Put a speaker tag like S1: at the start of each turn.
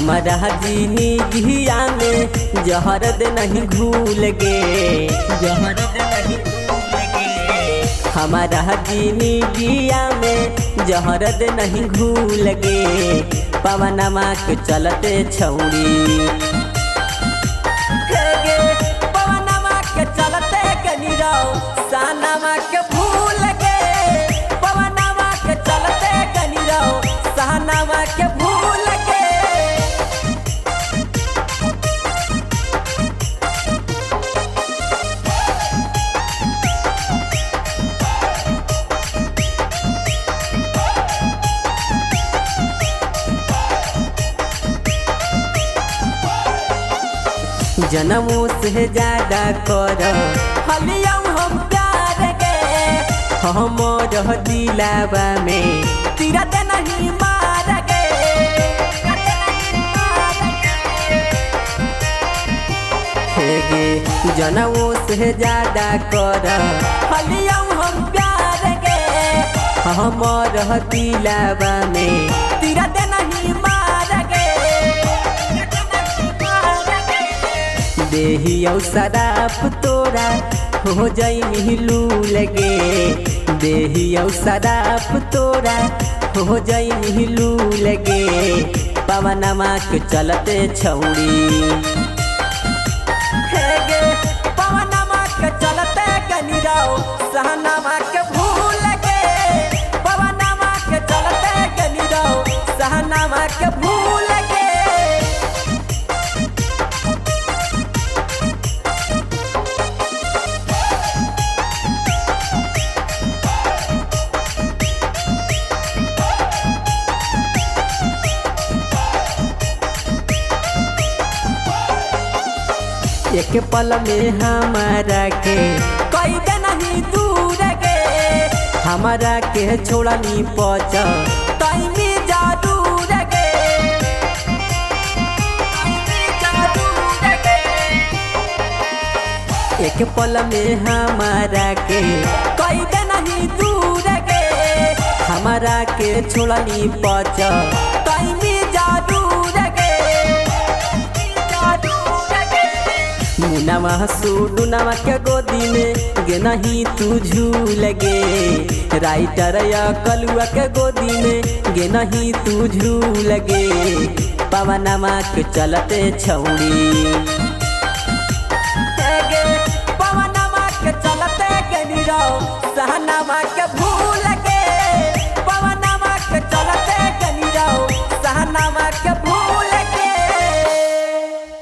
S1: हमारा जिंदगिया में जहर दे नहीं घूल गे, जहर दे नहीं घूल गे। हमारा जिंदगिया में जहर दे नहीं घूल गे। पवनमा के चलते छौड़ी पवनमा के चलते गनीरो सहनमा के भूल गे। पवनमा के चलते गनीरो सहनमा के भूल गे। जनमों से ज्यादा कर हलियम हम प्यार गे। हमर दिलावा में तीरत नहीं मार गे। जनमों से ज्यादा कर हलियम हम प्यार गे। हमर दिलावा में तीरत नहीं मार गे। देही शराब तोरा हो जाई मिलू लगे। देही शराब तोरा हो जाई मिलू लगे। पवनमा के चलते छौड़ी पवनमा के चलते गनीरो सहनमा के भूल गे। पवनमा के चलते गनीरो सहनमा के भूल गे। एक पल में हमारा के कोई दे नहीं दूर गे। हमारा के छोड़ा नहीं पहुँच तैमी जादू गे। एक पल में हमारा के कोई दे नहीं दूर गे। हमारा के छोड़ा नहीं पहुँच तैमी जादू गे। मुनावा सुडुनावा के गोदी में गे नहीं तू झूल गे। राइटर या कलुआ के गोदी में गे नहीं तू झूल गे। पवनमा के चलते छौड़ी पवनमा के चलते गनीरो सहनमा के